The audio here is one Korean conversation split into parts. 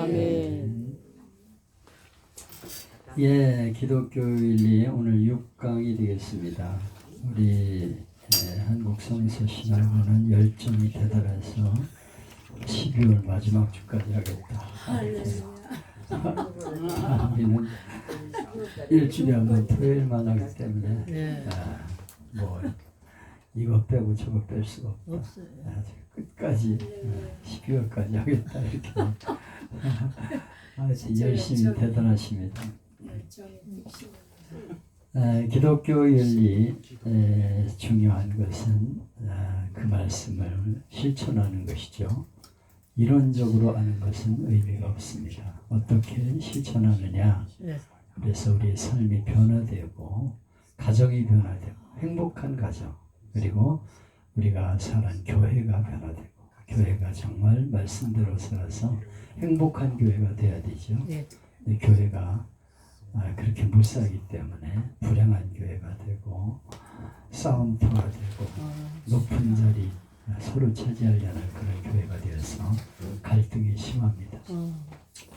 아멘. 예, 기독교 윤리 오늘 6강이 되겠습니다. 우리 한국 성서 신학원은 열정이 대단해서 12월 마지막 주까지 하겠다. 우리는 일주일에 한 번 토요일만 하기 때문에 뭐 이거 빼고 저거 뺄 수가 없다. 끝까지 12월까지 하겠다 이렇게. 아주 열심히 대단하십니다. 기독교 윤리 중요한 것은 그 말씀을 실천하는 것이죠. 이론적으로 아는 것은 의미가 없습니다. 어떻게 실천하느냐. 그래서 우리의 삶이 변화되고 가정이 변화되고 행복한 가정, 그리고 우리가 살아온 교회가 변화되고 교회가 정말 말씀대로 살아서 행복한 교회가 돼야 되죠. 교회가 그렇게 못 살기 때문에 불행한 교회가 되고 싸움터가 되고 높은 자리 서로 차지하려는 그런 교회가 되어서 갈등이 심합니다.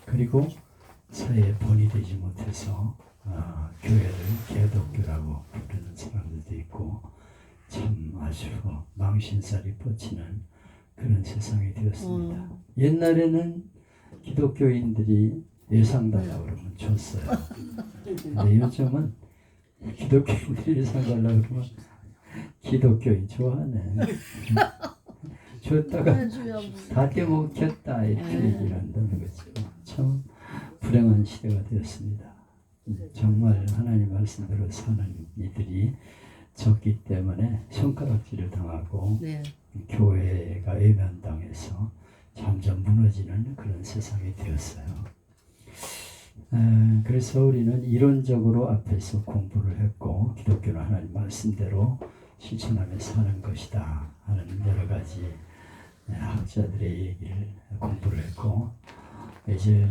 그리고 사회에 본이 되지 못해서 교회를 개독교라고 부르는 사람들도 있고 참 아주 망신살이 뻗치는 그런 세상이 되었습니다. 옛날에는 기독교인들이 예상 달라고 그러면 줬어요. 근데 요즘은 기독교인들이 예상 달라고 그러면 기독교인 좋아하네. 줬다가 다 깨먹혔다 이렇게 얘기를 한다는 거죠. 참 불행한 시대가 되었습니다. 정말 하나님 말씀대로 사는 이들이 적기 때문에 손가락질을 당하고 교회가 외면당해서 점점 무너지는 그런 세상이 되었어요. 그래서 우리는 이론적으로 앞에서 공부를 했고 기독교는 하나님 말씀대로 실천하며 사는 것이다 하는 여러 가지 학자들의 얘기를 공부를 했고 이제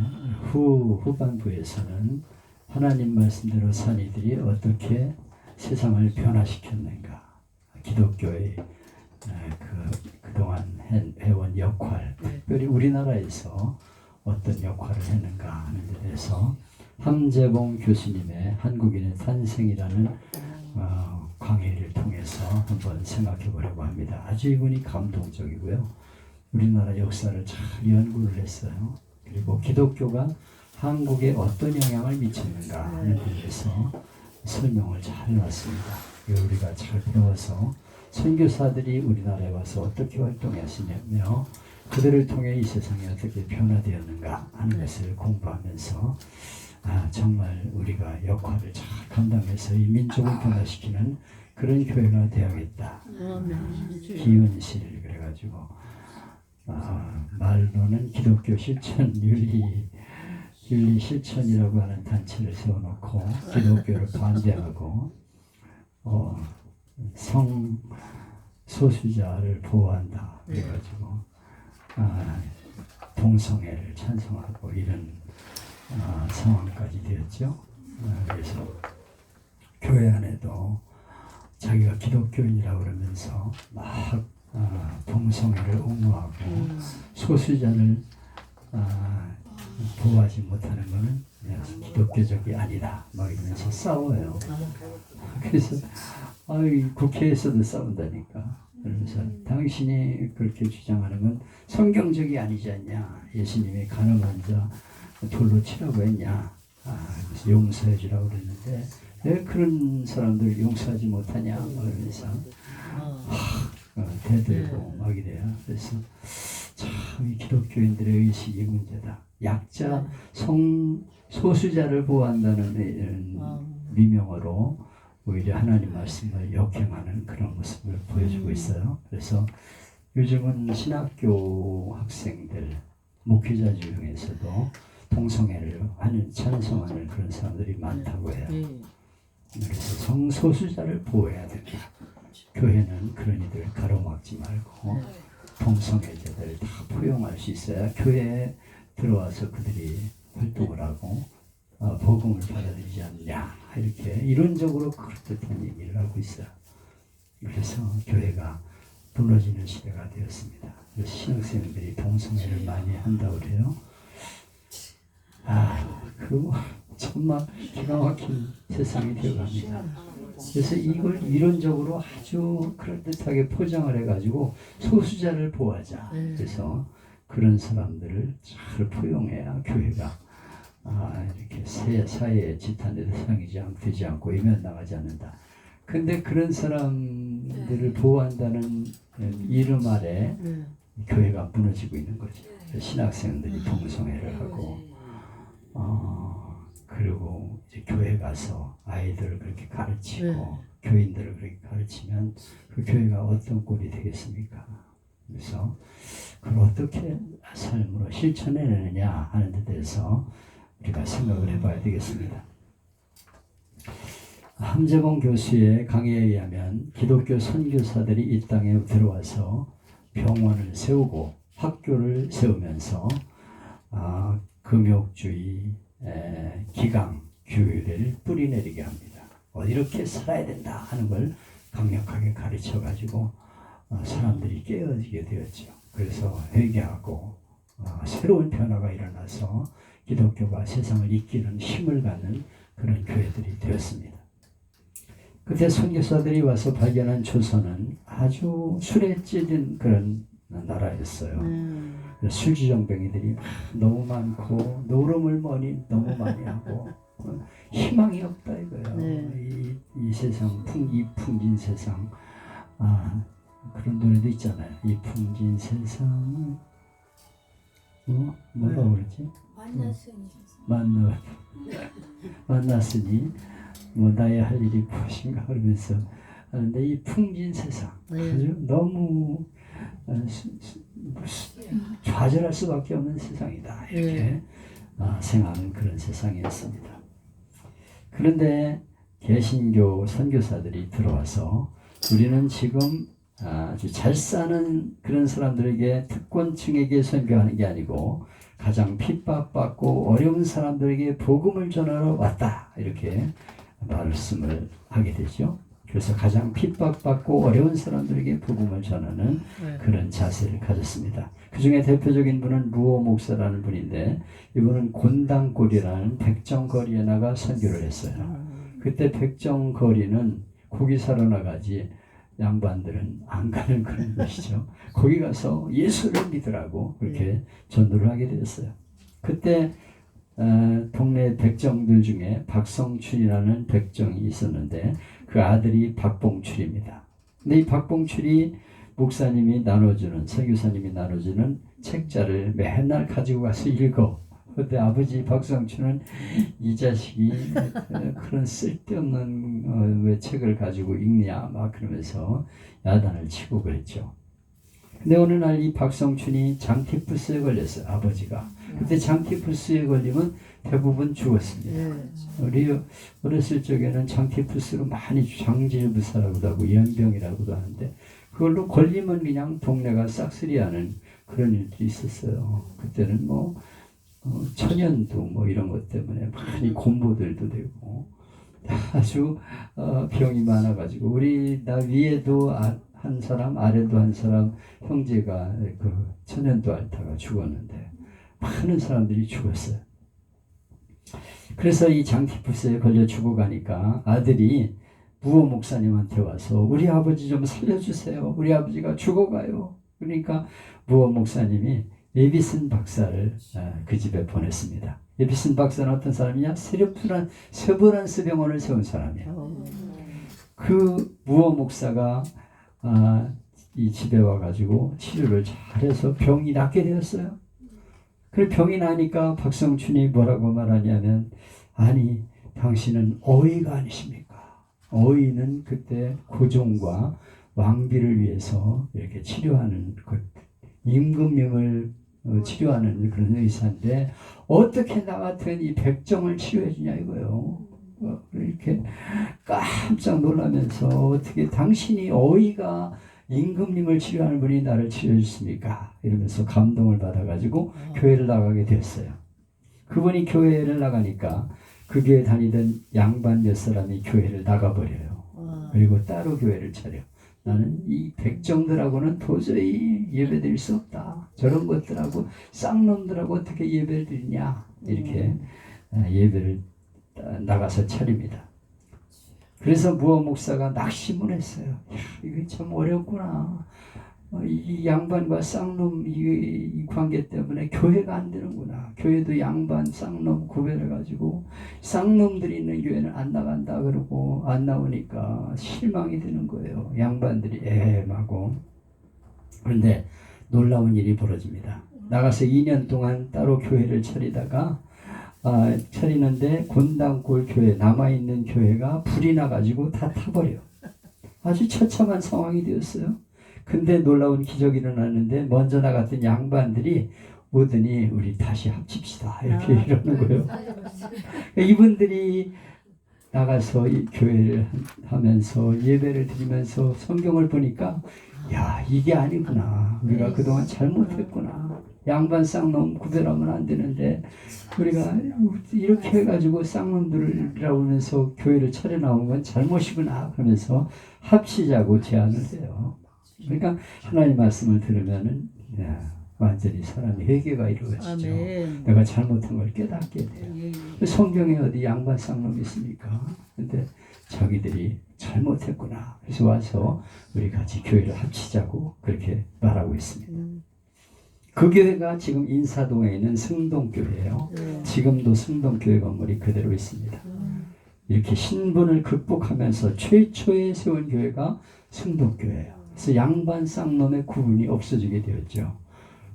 후반부에서는 하나님 말씀대로 산 이들이 어떻게 세상을 변화시켰는가, 기독교의 그동안 해온 역할, 특별히 우리나라에서 어떤 역할을 했는가 하는 데 대해서 함재봉 교수님의 한국인의 탄생이라는 강의를 통해서 한번 생각해 보려고 합니다. 아주 이분이 감동적이고요. 우리나라 역사를 잘 연구를 했어요. 그리고 기독교가 한국에 어떤 영향을 미쳤는가 하는 데 대해서 설명을 잘 해놨습니다. 우리가 잘 배워서 선교사들이 우리나라에 와서 어떻게 활동하시냐며 그들을 통해 이 세상이 어떻게 변화되었는가 하는 것을 공부하면서 정말 우리가 역할을 잘 감당해서 이 민족을 변화시키는 그런 교회가 되어야겠다. 기은실 그래가지고 말로는 기독교 실천 윤리 실천이라고 하는 단체를 세워놓고 기독교를 반대하고 성소수자를 보호한다 그래가지고 동성애를 찬성하고 이런 상황까지 되었죠. 그래서 교회 안에도 자기가 기독교인이라고 그러면서 막 동성애를 옹호하고 소수자를 보호하지 못하는 것은 기독교적이 아니다 막 이러면서 싸워요. 그래서 국회에서도 싸운다니까. 그러면서 당신이 그렇게 주장하는 건 성경적이 아니지 않냐. 예수님이 가늠한 자 돌로 치라고 했냐. 그래서 용서해 주라고 그랬는데 왜 그런 사람들 용서하지 못하냐 그러면서 대들고 막 이래요. 그래서 참 이 기독교인들의 의식이 문제다. 약자 소수자를 보호한다는 이런 미명으로 오히려 하나님 말씀을 역행하는 그런 모습을 보여주고 있어요. 그래서 요즘은 신학교 학생들, 목회자 중에서도 동성애를 찬성하는 그런 사람들이 많다고 해요. 그래서 성소수자를 보호해야 된다. 교회는 그런 이들을 가로막지 말고 동성애자들을 다 포용할 수 있어야 교회에 들어와서 그들이 활동을 하고 복음을 받아들이지 않느냐 이렇게 이론적으로 그럴듯한 얘기를 하고 있어요. 그래서 교회가 무너지는 시대가 되었습니다. 그래서 신학생들이 동성애를 많이 한다고 그래요. 그 정말 기가 막힌 세상이 되어갑니다. 그래서 이걸 이론적으로 아주 그럴듯하게 포장을 해가지고 소수자를 보호하자. 그래서 그런 사람들을 잘 포용해야 교회가 이렇게 사회의 지탄의 대상이 되지 않고 외면당하지 않는다. 근데 그런 사람들을 보호한다는 이름 아래 교회가 무너지고 있는 거죠. 신학생들이 동성애를 하고 그리고 이제 교회 가서 아이들을 그렇게 가르치고 교인들을 그렇게 가르치면 그 교회가 어떤 꼴이 되겠습니까? 그래서 그걸 어떻게 삶으로 실천해내느냐 하는 데 대해서 우리가 생각을 해봐야 되겠습니다. 함재봉 교수의 강의에 의하면 기독교 선교사들이 이 땅에 들어와서 병원을 세우고 학교를 세우면서 금욕주의, 기강, 규율을 뿌리내리게 합니다. 이렇게 살아야 된다 하는 걸 강력하게 가르쳐가지고 사람들이 깨어지게 되었죠. 그래서 회개하고 새로운 변화가 일어나서 기독교가 세상을 이끄는 힘을 갖는 그런 교회들이 되었습니다. 그때 선교사들이 와서 발견한 조선은 아주 술에 찌든 그런 나라였어요. 술주정뱅이들이 너무 많고 노름을 너무 많이 하고 희망이 없다 이거예요. 이 세상, 이 풍진 세상. 그런 노래도 있잖아요. 이 풍진 세상 뭐라고 그러지? 만났으니 뭐 나의 할 일이 무엇인가 그러면서 하는데 이 풍진 세상 아주 너무 좌절할 수밖에 없는 세상이다 이렇게 생각하는 그런 세상이었습니다. 그런데 개신교 선교사들이 들어와서 우리는 지금 아주 잘 사는 그런 사람들에게 특권층에게 선교하는 게 아니고 가장 핍박받고 어려운 사람들에게 복음을 전하러 왔다 이렇게 말씀을 하게 되죠. 그래서 가장 핍박받고 어려운 사람들에게 복음을 전하는 그런 자세를 가졌습니다. 그 중에 대표적인 분은 루오 목사라는 분인데 이분은 곤당골이라는 백정거리에 나가 선교를 했어요. 그때 백정거리는 고기 사러 나가지 양반들은 안 가는 그런 곳이죠. 거기 가서 예수를 믿으라고 그렇게 전도를 하게 되었어요. 그때 동네 백정들 중에 박성춘이라는 백정이 있었는데 그 아들이 박봉출입니다. 근데 이 박봉출이 목사님이 나눠주는, 선교사님이 나눠주는 책자를 맨날 가지고 가서 읽어. 그때 아버지 박성춘은 이 자식이 그런 쓸데없는 왜 책을 가지고 읽냐 막 그러면서 야단을 치고 그랬죠. 근데 어느 날 이 박성춘이 장티푸스에 걸렸어요. 아버지가. 그때 장티푸스에 걸리면 대부분 죽었습니다. 우리 어렸을 적에는 장티푸스로 많이 장질부사라고도 하고 연병이라고도 하는데 그걸로 걸리면 그냥 동네가 싹쓸이하는 그런 일들이 있었어요. 그때는 뭐 천연두 뭐 이런 것 때문에 많이 곤보들도 되고 아주 병이 많아가지고 우리 나 위에도 한 사람 아래도 한 사람 형제가 그 천연두 앓다가 죽었는데 많은 사람들이 죽었어요. 그래서 이 장티푸스에 걸려 죽어가니까 아들이 무호 목사님한테 와서 우리 아버지 좀 살려주세요. 우리 아버지가 죽어가요. 그러니까 무호 목사님이 에비슨 박사를 그 집에 보냈습니다. 에비슨 박사는 어떤 사람이냐? 세브란스 병원을 세운 사람이야. 그 무호 목사가 이 집에 와가지고 치료를 잘해서 병이 낫게 되었어요. 그 병이 나니까 박성춘이 뭐라고 말하냐면 아니 당신은 어이가 아니십니까? 어이는 그때 고종과 왕비를 위해서 이렇게 치료하는 임금님을 치료하는 그런 의사인데 어떻게 나 같은 이 백정을 치료해 주냐 이거요. 이렇게 깜짝 놀라면서 어떻게 당신이 어이가 임금님을 치료하는 분이 나를 치료해 줬습니까? 이러면서 감동을 받아가지고 교회를 나가게 됐어요. 그분이 교회를 나가니까 그 교회 다니던 양반 몇 사람이 교회를 나가버려요. 그리고 따로 교회를 차려. 나는 이 백정들하고는 도저히 예배드릴 수 없다. 저런 것들하고 쌍놈들하고 어떻게 예배를 드리냐. 이렇게 예배를 나가서 차립니다. 그래서 무어 목사가 낙심을 했어요. 야, 이게 참 어렵구나. 이 양반과 쌍놈 이 관계 때문에 교회가 안 되는구나. 교회도 양반, 쌍놈 구별해가지고 쌍놈들이 있는 교회는 안 나간다 그러고 안 나오니까 실망이 되는 거예요. 양반들이 애매하고. 그런데 놀라운 일이 벌어집니다. 나가서 2년 동안 따로 교회를 차리다가 차리는데 곤당골 교회 남아있는 교회가 불이 나가지고 다 타버려. 아주 처참한 상황이 되었어요. 근데 놀라운 기적이 일어났는데 먼저 나갔던 양반들이 오더니 우리 다시 합칩시다 이렇게 이러는 거예요. 이분들이 나가서 이 교회를 하면서 예배를 드리면서 성경을 보니까 야 이게 아니구나. 우리가 그동안 잘못했구나. 양반 쌍놈 구별하면 안 되는데 우리가 이렇게 해가지고 쌍놈들이라고 하면서 교회를 차려나온 건 잘못이구나 그러면서 합치자고 제안을 해요. 그러니까 하나님 말씀을 들으면은 완전히 사람이 회개가 이루어지죠. 아멘. 내가 잘못한 걸 깨닫게 돼요. 성경에 어디 양반 쌍놈이 있습니까? 근데 자기들이 잘못했구나. 그래서 와서 우리 같이 교회를 합치자고 그렇게 말하고 있습니다. 그 교회가 지금 인사동에 있는 승동교회예요. 지금도 승동교회 건물이 그대로 있습니다. 이렇게 신분을 극복하면서 최초에 세운 교회가 승동교회예요. 그래서 양반 쌍놈의 구분이 없어지게 되었죠.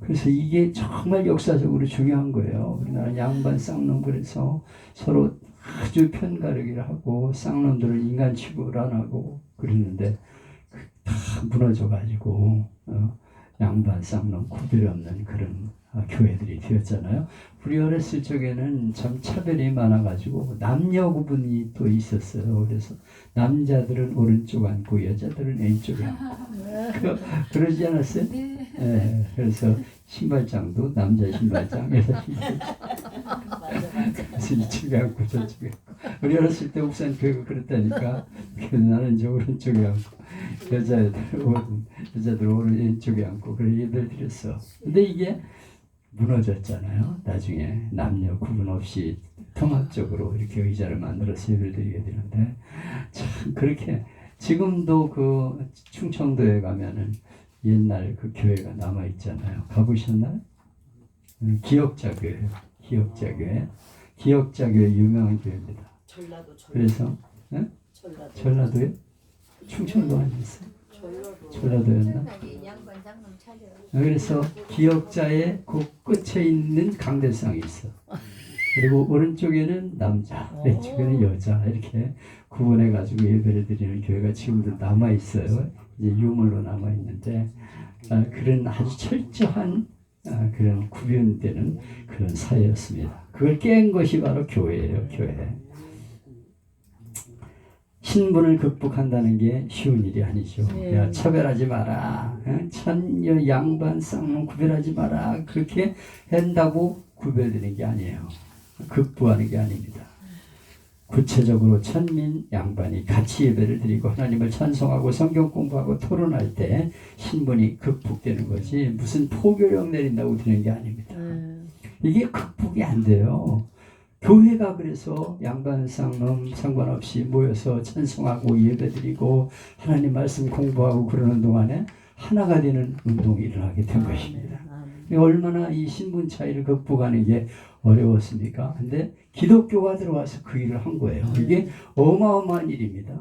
그래서 이게 정말 역사적으로 중요한 거예요. 우리나라 양반 쌍놈 그래서 서로 아주 편가르기를 하고 쌍놈들을 인간 취급을 안 하고 그랬는데 다 무너져가지고 양반 쌍놈 구별 없는 그런 교회들이 되었잖아요. 우리 어렸을 적에는 참 차별이 많아가지고 남녀 구분이 또 있었어요. 그래서 남자들은 오른쪽 앉고 여자들은 왼쪽에 앉고 그러지 않았어요? 네. 그래서 신발장도 남자 신발장, 여자 신발장. 그래서 이쪽에 앉고 저쪽에 앉고. 우리 어렸을 때 옥산 교회가 그랬다니까. 나는 이제 오른쪽에 앉고 여자들 왼쪽에 앉고 그래 예배를 드렸어. 근데 이게 무너졌잖아요. 나중에 남녀 구분 없이 통합적으로 이렇게 의자를 만들어서 예배를 드리게 되는데 참 그렇게 지금도 그 충청도에 가면은 옛날 그 교회가 남아 있잖아요. 가보셨나요? 기역자교회, 기역자교회 유명한 교회입니다. 전라도. 그래서 전라도에 충청도 아니었어요? 전라도였나? 그래서 기역자의 그 끝에 있는 강대상이 있어. 그리고 오른쪽에는 남자, 왼쪽에는 여자 이렇게 구분해가지고 예배를 드리는 교회가 지금도 남아 있어요. 이제 유물로 남아 있는데 그런 아주 철저한 그런 구분되는 그런 사회였습니다. 그걸 깬 것이 바로 교회예요, 교회. 신분을 극복한다는 게 쉬운 일이 아니죠. 야, 차별하지 마라. 천녀, 양반, 쌍놈 구별하지 마라. 그렇게 한다고 구별되는 게 아니에요. 극복하는 게 아닙니다. 구체적으로 천민, 양반이 같이 예배를 드리고 하나님을 찬송하고 성경 공부하고 토론할 때 신분이 극복되는 거지 무슨 포교령 내린다고 되는 게 아닙니다. 이게 극복이 안 돼요. 교회가 그래서 양반 쌍놈 상관없이 모여서 찬송하고 예배드리고 하나님 말씀 공부하고 그러는 동안에 하나가 되는 운동이 일어나게 된 것입니다. 얼마나 이 신분 차이를 극복하는 게 어려웠습니까? 근데 기독교가 들어와서 그 일을 한 거예요. 이게 어마어마한 일입니다.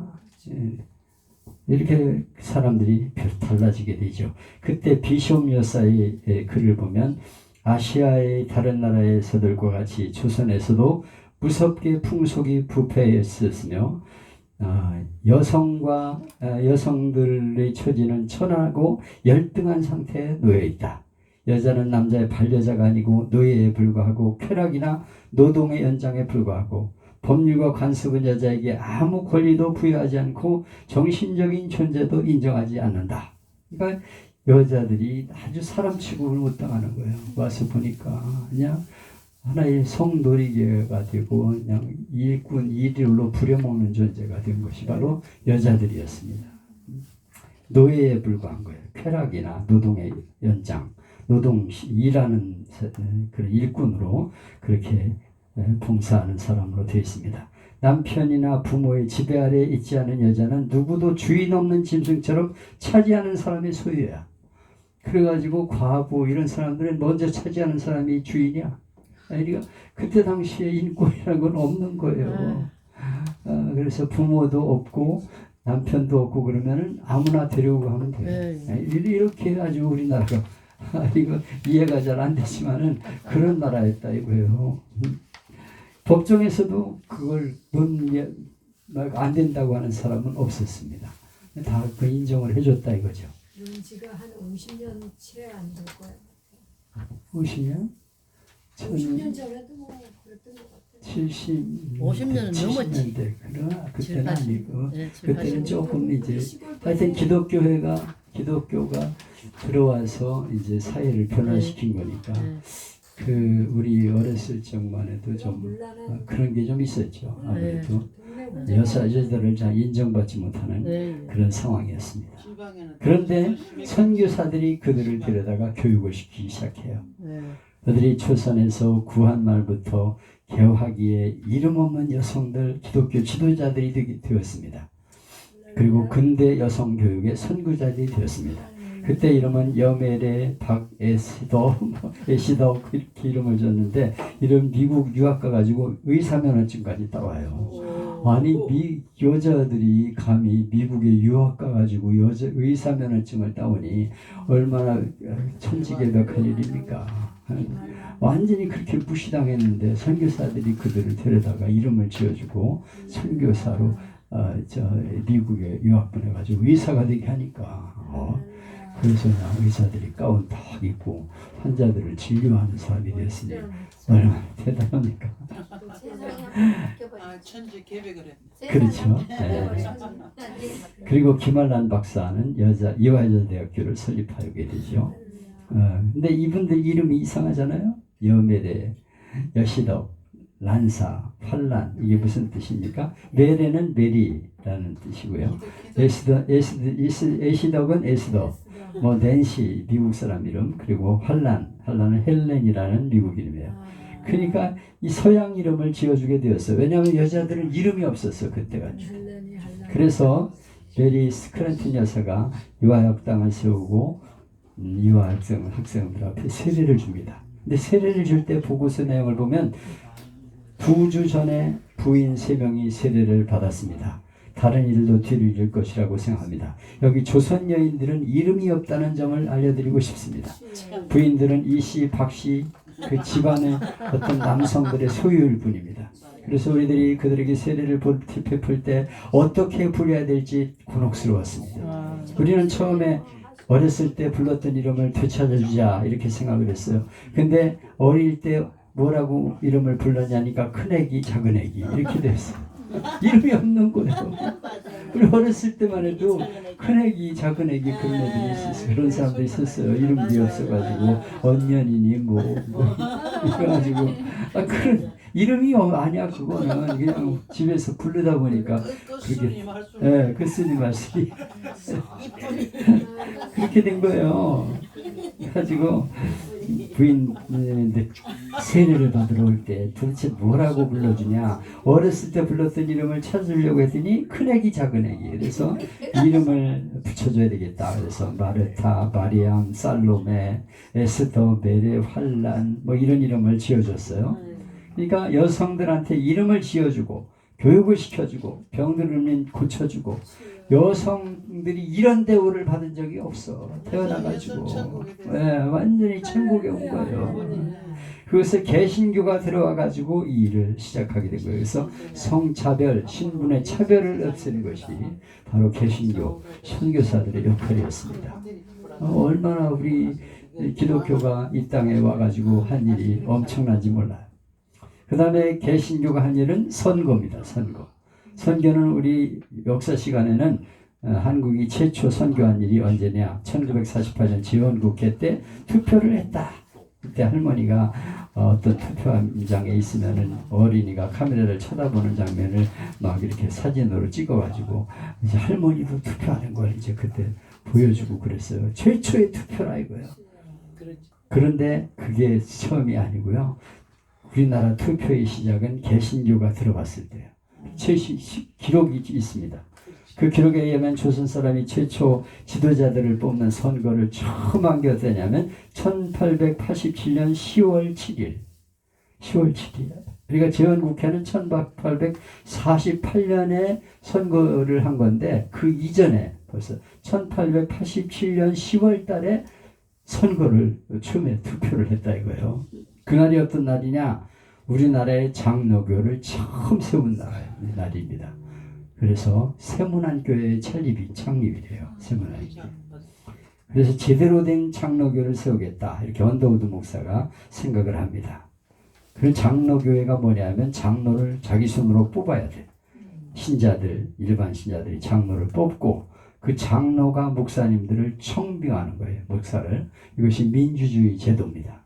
이렇게 사람들이 달라지게 되죠. 그때 비숍 여사의 글을 보면 아시아의 다른 나라에서들과 같이 조선에서도 무섭게 풍속이 부패했으며 여성들의 처지는 천하고 열등한 상태에 놓여 있다. 여자는 남자의 반려자가 아니고 노예에 불과하고 쾌락이나 노동의 연장에 불과하고 법률과 관습은 여자에게 아무 권리도 부여하지 않고 정신적인 존재도 인정하지 않는다. 그러니까 여자들이 아주 사람 취급을 못 당하는 거예요. 와서 보니까 그냥 하나의 성놀이개가 되고 그냥 일꾼 부려먹는 존재가 된 것이 바로 여자들이었습니다. 노예에 불과한 거예요. 쾌락이나 노동의 연장, 일하는 그런 일꾼으로 그렇게 봉사하는 사람으로 되어 있습니다. 남편이나 부모의 지배 아래에 있지 않은 여자는 누구도 주인 없는 짐승처럼 차지하는 사람의 소유야. 그래가지고 과부 이런 사람들은 먼저 차지하는 사람이 주인이야. 그러니까 그때 당시에 인권이라는 건 없는 거예요. 그래서 부모도 없고 남편도 없고 그러면은 아무나 데리고 가면 돼요. 이렇게 해가지고 우리나라가 이거 이해가 잘 안 되지만은 그런 나라였다 이거예요. 법정에서도 그걸 안 된다고 하는 사람은 없었습니다. 다 그 인정을 해줬다 이거죠. 지가 한 50년 채 안 될 거예요. 50년? 50년 전에도 뭐 그랬던 것 같아요. 50년은 넘었지. 그러나 그때는 아니고 네, 그때는 조금 이제 하여튼 기독교가 들어와서 이제 사회를 변화시킨 거니까 그 우리 어렸을 적만 해도 좀 그런 게 좀 있었죠. 아무래도 여자들을 잘 인정받지 못하는 그런 상황이었습니다. 그런데 선교사들이 그들을 데려다가 교육을 시키기 시작해요. 그들이 초선에서 구한 말부터 개화기에 이름 없는 여성들 기독교 지도자들이 되었습니다. 그리고 근대 여성 교육의 선구자들이 되었습니다. 그때 이름은 여멜의 박에시더 이렇게 이름을 줬는데 이런 미국 유학 가가지고 의사면허증까지 따와요. 아니 여자들이 감히 미국에 유학 가가지고 의사면허증을 따오니 얼마나 천지개벽할 일입니까? 완전히 그렇게 무시당했는데 선교사들이 그들을 데려다가 이름을 지어주고 선교사로 미국에 유학 보내가지고 의사가 되게 하니까 그래서 의사들이 가운 딱 입고 환자들을 진료하는 사람이 됐으니 얼마나 대단합니까? 천지 개백을 했네. 그렇죠. 네. 그리고 김알란 박사는 이화여자대학교를 설립하게 되죠. 근데 이분들 이름이 이상하잖아요. 여메레, 여시덕, 란사, 환란 이게 무슨 뜻입니까? 메레는 메리라는 뜻이고요. 에시덕은 에스덕, 뭐 낸시 미국 사람 이름, 그리고 환란은 헬렌이라는 미국 이름이에요. 그러니까 이 서양 이름을 지어주게 되었어요. 왜냐하면 여자들은 이름이 없었어 그때가. 그래서 메리 스크랜튼 여사가 유아학당을 세우고 학생들 앞에 세례를 줍니다. 근데 세례를 줄 때 보고서 내용을 보면 2주 전에 부인 3명이 세례를 받았습니다. 다른 일도 뒤를 이을 것이라고 생각합니다. 여기 조선 여인들은 이름이 없다는 점을 알려드리고 싶습니다. 부인들은 이씨, 박씨 그 집안의 어떤 남성들의 소유일 뿐입니다. 그래서 우리들이 그들에게 세례를 베풀 때 어떻게 부려야 될지 곤혹스러웠습니다. 우리는 처음에 어렸을 때 불렀던 이름을 되찾아주자 이렇게 생각을 했어요. 근데 어릴 때 뭐라고 이름을 불렀냐니까 큰애기 작은애기 이렇게 됐어요. 이름이 없는 거예요. 우리 어렸을 때만 해도 큰애기 작은애기 그런 애들이 있었어요. 그런 사람들이 있었어요. 이름이 없어가지고 언년이니 뭐 그래가지고 그런 이름이 아니야. 그거는 그냥 집에서 부르다 보니까 그렇게 그 스님 말씀이 그렇게 된 거예요. 그래가지고 부인들 세례를 받으러 올 때 도대체 뭐라고 불러주냐, 어렸을 때 불렀던 이름을 찾으려고 했더니 큰애기 작은애기, 그래서 이름을 붙여줘야 되겠다. 그래서 마르타, 마리암, 살로메, 에스더, 메레, 환란 뭐 이런 이름을 지어줬어요. 그러니까 여성들한테 이름을 지어주고 교육을 시켜주고 병들면 고쳐주고, 여성들이 이런 대우를 받은 적이 없어. 태어나가지고 완전히 천국에 온 거예요. 그것을 개신교가 들어와가지고 이 일을 시작하게 된 거예요. 그래서 성차별, 신분의 차별을 없애는 것이 바로 개신교 선교사들의 역할이었습니다. 얼마나 우리 기독교가 이 땅에 와가지고 한 일이 엄청난지 몰라요. 그 다음에 개신교가 한 일은 선거입니다. 선교는 우리 역사 시간에는 한국이 최초 선교한 일이 언제냐, 1948년 지원국회 때 투표를 했다. 그때 할머니가 어떤 투표장에 있으면은 어린이가 카메라를 쳐다보는 장면을 막 이렇게 사진으로 찍어가지고 이제 할머니도 투표하는 걸 이제 그때 보여주고 그랬어요. 최초의 투표라 이거예요. 그런데 그게 처음이 아니고요. 우리나라 투표의 시작은 개신교가 들어갔을 때예요. 기록이 있습니다. 그 기록에 의하면 조선 사람이 최초 지도자들을 뽑는 선거를 처음 한 게 어떠냐면 1887년 10월 7일. 10월 7일. 그러니까 재헌국회는 1848년에 선거를 한 건데 그 이전에 벌써 1887년 10월 달에 선거를 처음에 투표를 했다 이거예요. 그날이 어떤 날이냐? 우리나라의 장로교를 처음 세운 날입니다. 그래서 세문안교회의 창립이 돼요. 세문안교. 그래서 제대로 된 장로교를 세우겠다. 이렇게 언더우드 목사가 생각을 합니다. 그 장로교회가 뭐냐면 장로를 자기 손으로 뽑아야 돼. 신자들, 일반 신자들이 장로를 뽑고 그 장로가 목사님들을 청빙하는 거예요. 목사를. 이것이 민주주의 제도입니다.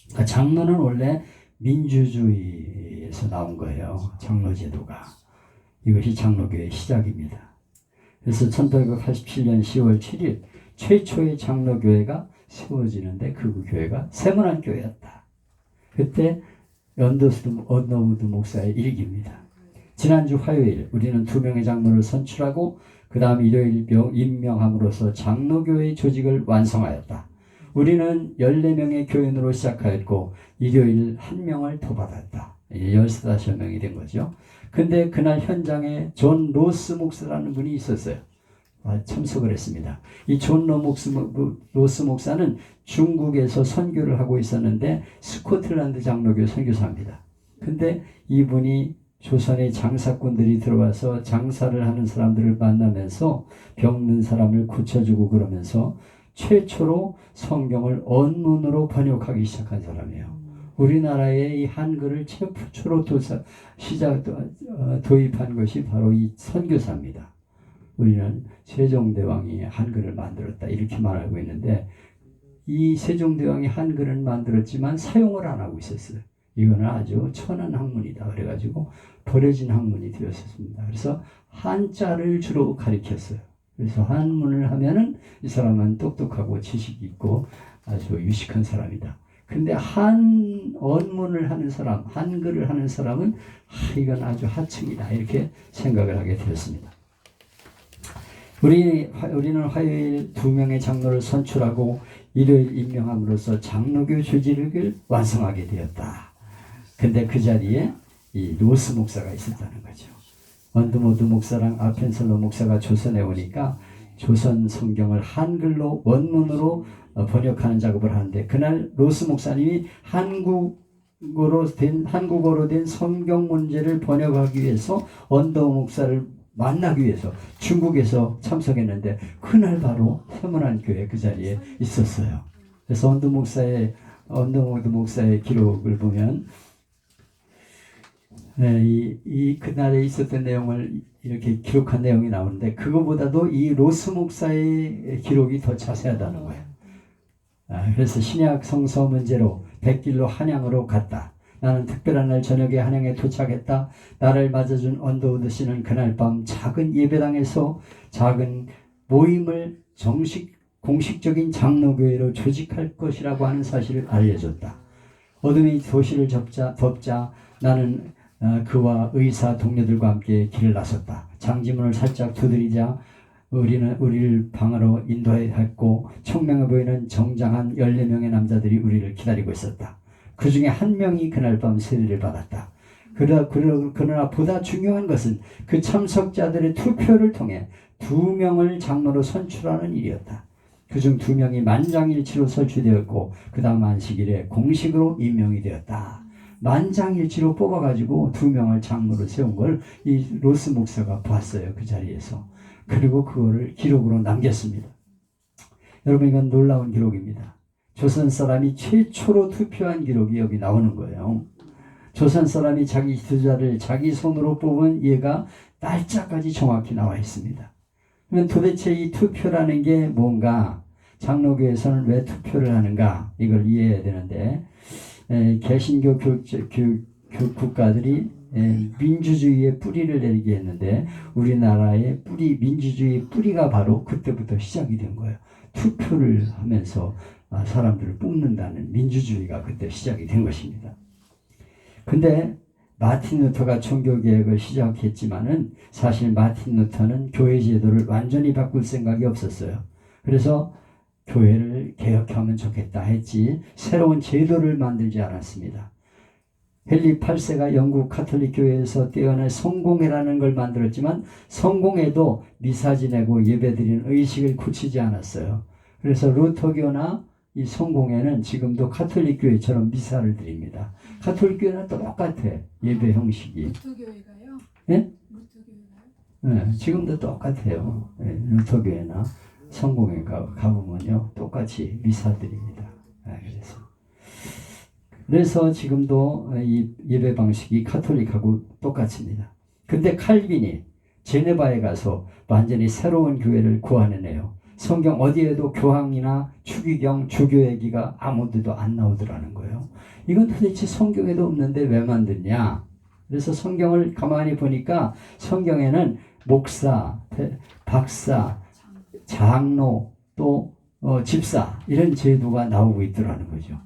그러니까 장로는 원래 민주주의에서 나온 거예요. 장로 제도가. 이것이 장로교의 시작입니다. 그래서 1887년 10월 7일 최초의 장로교회가 세워지는데 그 교회가 세문안교회였다. 그때 언더우드 목사의 일기입니다. 지난주 화요일 우리는 2명의 장로를 선출하고 그 다음 일요일 임명함으로써 장로교회 조직을 완성하였다. 우리는 14명의 교인으로 시작하였고 일요일 1명을 더 받았다. 15명이 된 거죠. 근데 그날 현장에 존 로스 목사라는 분이 있었어요. 참석을 했습니다. 이 존 로스 목사는 중국에서 선교를 하고 있었는데 스코틀랜드 장로교 선교사입니다. 근데 이분이 조선의 장사꾼들이 들어와서 장사를 하는 사람들을 만나면서 병든 사람을 고쳐주고 그러면서 최초로 성경을 원문으로 번역하기 시작한 사람이에요. 우리나라의 이 한글을 최초로 도입한 것이 바로 이 선교사입니다. 우리는 세종대왕이 한글을 만들었다 이렇게 말하고 있는데 이 세종대왕이 한글을 만들었지만 사용을 안 하고 있었어요. 이거는 아주 천한 학문이다 그래가지고 버려진 학문이 되었습니다. 그래서 한자를 주로 가리켰어요. 그래서 한문을 하면은 이 사람은 똑똑하고 지식이 있고 아주 유식한 사람이다. 근데 원문을 하는 사람, 한글을 하는 사람은 이건 아주 하층이다 이렇게 생각을 하게 되었습니다. 우리는 화요일 2명의 장로를 선출하고 일요일 임명함으로써 장로교 조직을 완성하게 되었다. 근데 그 자리에 이 로스 목사가 있었다는 거죠. 언더우드 목사랑 아펜셀러 목사가 조선에 오니까 조선 성경을 한글로 원문으로 번역하는 작업을 하는데 그날 로스 목사님이 한국어로 된 성경 문제를 번역하기 위해서 언더우드 목사를 만나기 위해서 중국에서 참석했는데 그날 바로 세문안교회 그 자리에 있었어요. 그래서 언더우드 목사의 기록을 보면 그날에 있었던 내용을 이렇게 기록한 내용이 나오는데 그거보다도 이 로스 목사의 기록이 더 자세하다는 거예요. 그래서 신약 성서 문제로 백길로 한양으로 갔다. 나는 특별한 날 저녁에 한양에 도착했다. 나를 맞아준 언더우드 씨는 그날 밤 작은 예배당에서 작은 모임을 공식적인 장로교회로 조직할 것이라고 하는 사실을 알려줬다. 어둠이 도시를 덮자 나는 그와 의사 동료들과 함께 길을 나섰다. 장지문을 살짝 두드리자 우리를 방으로 인도했고 청명해 보이는 정장한 14명의 남자들이 우리를 기다리고 있었다. 그 중에 한 명이 그날 밤 세례를 받았다. 그러나 보다 중요한 것은 그 참석자들의 투표를 통해 2명을 장로로 선출하는 일이었다. 그중 2명이 만장일치로 설치되었고 그 다음 안식일에 공식으로 임명이 되었다. 만장일치로 뽑아가지고 2명을 장로로 세운 걸 이 로스 목사가 봤어요. 그 자리에서. 그리고 그거를 기록으로 남겼습니다. 여러분 이건 놀라운 기록입니다. 조선 사람이 최초로 투표한 기록이 여기 나오는 거예요. 조선 사람이 자기 지도자를 자기 손으로 뽑은 예가 날짜까지 정확히 나와 있습니다. 그러면 도대체 이 투표라는 게 뭔가, 장로교에서는 왜 투표를 하는가, 이걸 이해해야 되는데, 개신교 국가들이 민주주의의 뿌리를 내리게 했는데 우리나라의 민주주의의 뿌리가 바로 그때부터 시작이 된 거예요. 투표를 하면서 사람들을 뽑는다는 민주주의가 그때 시작이 된 것입니다. 근데 마틴 루터가 종교개혁을 시작했지만은 사실 마틴 루터는 교회 제도를 완전히 바꿀 생각이 없었어요. 그래서 교회를 개혁하면 좋겠다 했지 새로운 제도를 만들지 않았습니다. 헨리 8세가 영국 카톨릭 교회에서 떼어낸 성공회라는 걸 만들었지만 성공회도 미사 지내고 예배드리는 의식을 고치지 않았어요. 그래서 루터교나 이 성공회는 지금도 카톨릭 교회처럼 미사를 드립니다. 카톨릭 교회는 똑같아. 예배 형식이. 루터교회가요? 예? 루터교회가요? 네, 지금도 똑같아요. 네, 루터교회나 성공회 가보면요 똑같이 미사 드립니다. 네, 그래서 지금도 이 예배 방식이 카톨릭하고 똑같습니다. 근데 칼빈이 제네바에 가서 완전히 새로운 교회를 구하내네요. 성경 어디에도 교황이나 추기경, 주교 얘기가 아무데도 안 나오더라는 거예요. 이건 도대체 성경에도 없는데 왜 만드냐? 그래서 성경을 가만히 보니까 성경에는 목사, 박사, 장로, 또 집사 이런 제도가 나오고 있더라는 거죠.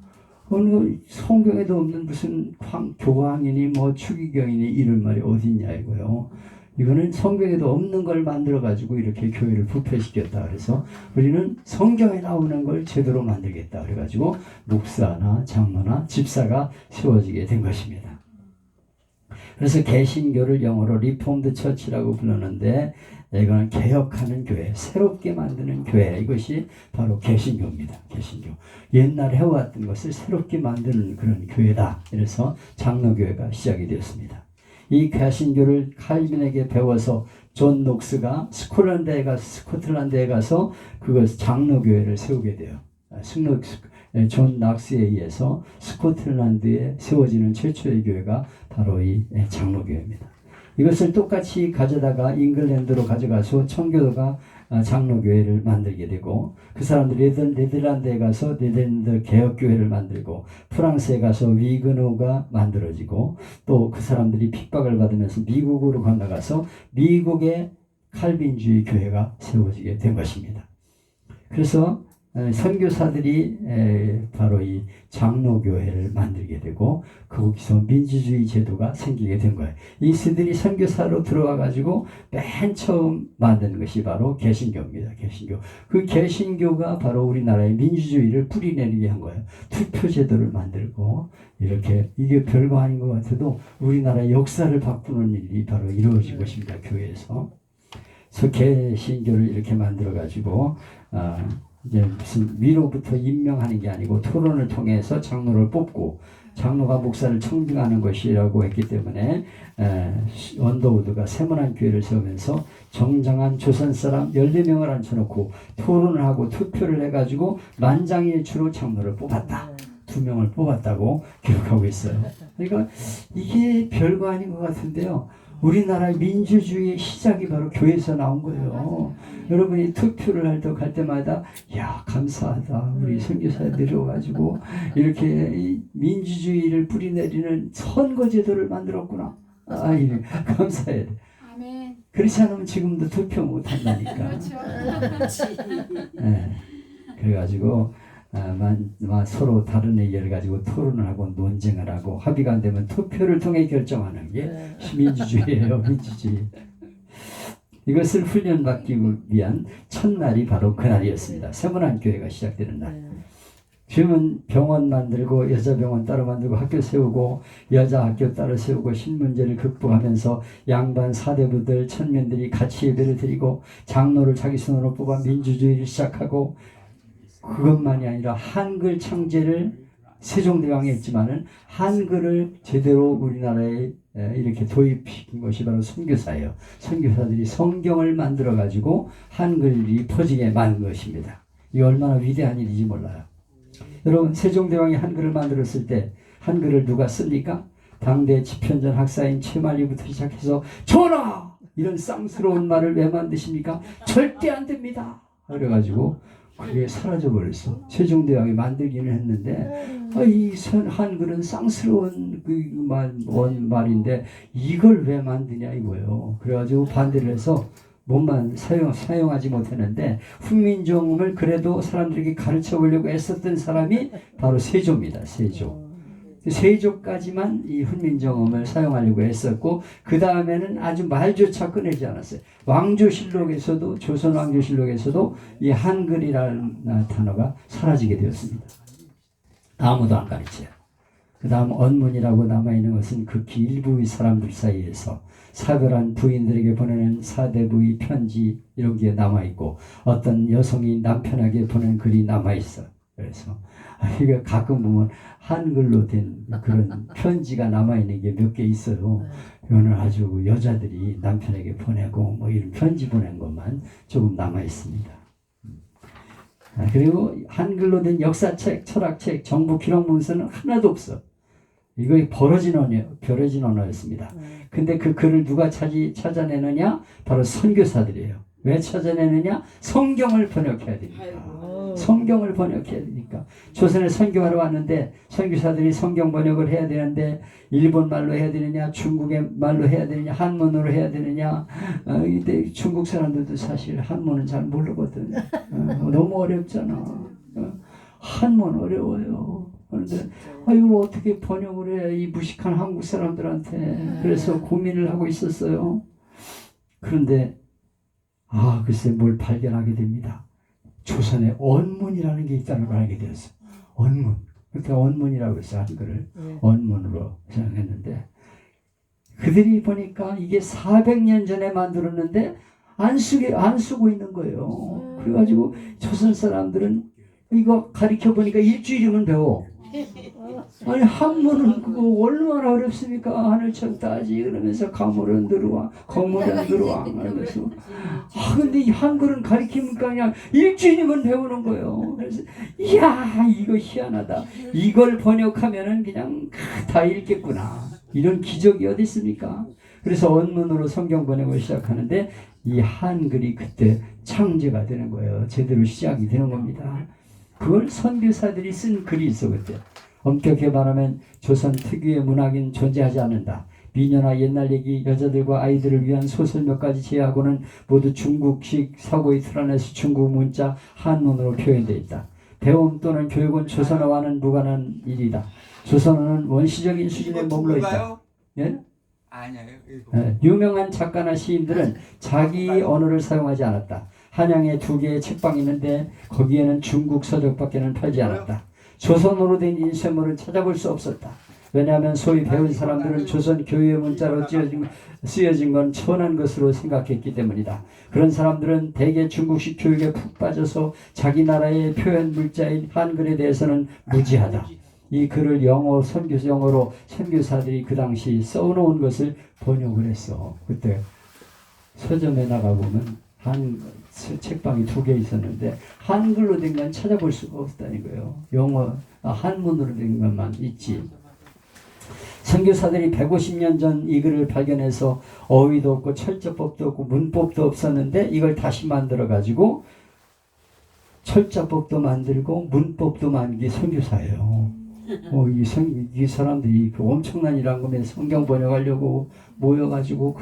성경에도 없는 무슨 교황이니 뭐 추기경이니 이런 말이 어딨냐 이거요. 이거는 성경에도 없는 걸 만들어 가지고 이렇게 교회를 부패시켰다. 그래서 우리는 성경에 나오는 걸 제대로 만들겠다. 그래가지고 목사나 장로나 집사가 세워지게 된 것입니다. 그래서 개신교를 영어로 리폼드 처치라고 부르는데 이거는 개혁하는 교회, 새롭게 만드는 교회, 이것이 바로 개신교입니다. 개신교. 옛날에 해왔던 것을 새롭게 만드는 그런 교회다. 그래서 장로교회가 시작이 되었습니다. 이 개신교를 칼빈에게 배워서 존 녹스가 스코틀랜드에 가서 그것 장로교회를 세우게 돼요. 존 낙스에 의해서 스코틀랜드에 세워지는 최초의 교회가 바로 이 장로교회입니다. 이것을 똑같이 가져다가 잉글랜드로 가져가서 청교도가 장로교회를 만들게 되고 그 사람들이 네덜란드에 가서 네덜란드 개혁교회를 만들고 프랑스에 가서 위그노가 만들어지고 또 그 사람들이 핍박을 받으면서 미국으로 건너가서 미국의 칼빈주의 교회가 세워지게 된 것입니다. 그래서 선교사들이 바로 이 장로교회를 만들게 되고 거기서 민주주의 제도가 생기게 된 거예요. 이들이 선교사로 들어와 가지고 맨 처음 만든 것이 바로 개신교입니다. 개신교. 그 개신교가 바로 우리나라의 민주주의를 뿌리내리게 한 거예요. 투표 제도를 만들고 이렇게 이게 별거 아닌 것 같아도 우리나라의 역사를 바꾸는 일이 바로 이루어진 것입니다. 교회에서. 그래서 개신교를 이렇게 만들어 가지고 이제 무슨 위로부터 임명하는 게 아니고 토론을 통해서 장로를 뽑고 장로가 목사를 청빙하는 것이라고 했기 때문에 언더우드가 세문안 교회를 세우면서 정정한 조선 사람 14명을 앉혀놓고 토론을 하고 투표를 해가지고 만장일치로 장로를 뽑았다. 2명을 뽑았다고 기록하고 있어요. 그러니까 이게 별거 아닌 것 같은데요. 우리나라의 민주주의의 시작이 바로 교회에서 나온 거예요. 여러분이 투표를 할 때마다 야 감사하다 우리 선교사들이 오가지고 이렇게 민주주의를 뿌리내리는 선거제도를 만들었구나. 감사해야 돼. 아멘. 그렇지 않으면 지금도 투표 못 한다니까. 그렇죠. 네. 그래가지고 서로 다른 의견을 가지고 토론을 하고 논쟁을 하고 합의가 안 되면 투표를 통해 결정하는 게 민주주의예요. 민주주의. 이것을 훈련받기 위한 첫날이 바로 그날이었습니다. 세문안 교회가 시작되는 날. 지금은 병원 만들고 여자 병원 따로 만들고 학교 세우고 여자 학교 따로 세우고 신문제를 극복하면서 양반 사대부들 천민들이 같이 예배를 드리고 장로를 자기 손으로 뽑아 민주주의를 시작하고 그것만이 아니라 한글 창제를 세종대왕이 했지만은 한글을 제대로 우리나라에 이렇게 도입시킨 것이 바로 선교사예요. 선교사들이 성경을 만들어 가지고 한글이 퍼지게 만든 것입니다. 이게 얼마나 위대한 일인지 몰라요. 여러분 세종대왕이 한글을 만들었을 때 한글을 누가 씁니까? 당대 집현전 학사인 최만리부터 시작해서 전하! 이런 쌍스러운 말을 왜 만드십니까? 절대 안 됩니다. 그래가지고 그게 사라져버렸어. 세종대왕이 만들기는 했는데 이 한글은 쌍스러운 말인데 이걸 왜 만드냐 이거예요. 그래가지고 반대를 해서 몸만 사용하지 못했는데 훈민정음을 그래도 사람들에게 가르쳐 보려고 애썼던 사람이 바로 세조입니다. 세조. 세족까지만 이 훈민정음을 사용하려고 했었고 그 다음에는 아주 말조차 꺼내지 않았어요. 왕조실록에서도 조선 왕조실록에서도 이 한글이라는 단어가 사라지게 되었습니다. 아무도 안 가르쳐요. 그 다음 언문이라고 남아있는 것은 극히 일부의 사람들 사이에서 사별한 부인들에게 보내는 사대부의 편지 이런 게 남아있고 어떤 여성이 남편에게 보낸 글이 남아있어. 그래서 이거 가끔 보면 한글로 된 그런 편지가 남아있는 게 몇 개 있어요. 이거는 아주 여자들이 남편에게 보내고 뭐 이런 편지 보낸 것만 조금 남아있습니다. 그리고 한글로 된 역사책, 철학책, 정부 기록 문서는 하나도 없어. 이거 버려진 언어였습니다. 근데 그 글을 누가 찾아내느냐? 바로 선교사들이에요. 왜 찾아내느냐? 성경을 번역해야 되니까. 성경을 번역해야 되니까. 조선에 선교하러 왔는데 선교사들이 성경 번역을 해야 되는데 일본 말로 해야 되느냐, 중국의 말로 해야 되느냐, 한문으로 해야 되느냐. 근데 중국 사람들도 사실 한문은 잘 모르거든. 너무 어렵잖아. 한문 어려워요. 그런데 이걸 어떻게 번역을 해? 이 무식한 한국 사람들한테. 그래서 고민을 하고 있었어요. 그런데 글쎄 뭘 발견하게 됩니다. 조선에 언문이라는 게 있다는 걸 알게 되었어요. 언문. 그러니까 언문이라고 해서 한글을 언문으로 생각했는데 그들이 보니까 이게 400년 전에 만들었는데 안 쓰고 있는 거예요. 그래가지고 조선 사람들은 이거 가르쳐 보니까 일주일이면 배워. 아니 한문은 그거 얼마나 어렵습니까? 하늘천 따지 그러면서 가물은 들어와 거물은 들어와 그러면서 근데 이 한글은 가르치니까 그냥 일주일이면 배우는 거예요. 그래서 이야 이거 희한하다. 이걸 번역하면은 그냥 다 읽겠구나. 이런 기적이 어디 있습니까? 그래서 언문으로 성경 번역을 시작하는데 이 한글이 그때 창제가 되는 거예요. 제대로 시작이 되는 겁니다. 그걸 선교사들이 쓴 글이 있어 그때. 엄격히 말하면 조선 특유의 문학인 존재하지 않는다. 미녀나 옛날 얘기, 여자들과 아이들을 위한 소설 몇 가지 제외하고는 모두 중국식 사고의 틀 안에서 중국 문자 한문으로 표현되어 있다. 배움 또는 교육은 조선어와는 무관한 일이다. 조선어는 원시적인 수준에 머물러 있다. 예? 아니요. 유명한 작가나 시인들은 자기 언어를 사용하지 않았다. 한양에 2개의 책방이 있는데 거기에는 중국 서적밖에는 팔지 않았다. 조선어로 된 인쇄물을 찾아볼 수 없었다. 왜냐하면 소위 배운 사람들은 조선 교유의 문자로 쓰여진 건 천한 것으로 생각했기 때문이다. 그런 사람들은 대개 중국식 교육에 푹 빠져서 자기 나라의 표현 물자인 한글에 대해서는 무지하다. 이 글을 영어로 선교사들이 그 당시 써놓은 것을 번역을 했어. 그때 서점에 나가보면 책방이 2개 있었는데 한글로 된 건 찾아볼 수가 없다는 거예요. 한문으로 된 것만 있지. 선교사들이 150년 전 이 글을 발견해서 어휘도 없고 철자법도 없고 문법도 없었는데 이걸 다시 만들어 가지고 철자법도 만들고 문법도 만든 게 선교사예요. 이 사람들이 그 엄청난 일한 거면 성경 번역하려고 모여가지고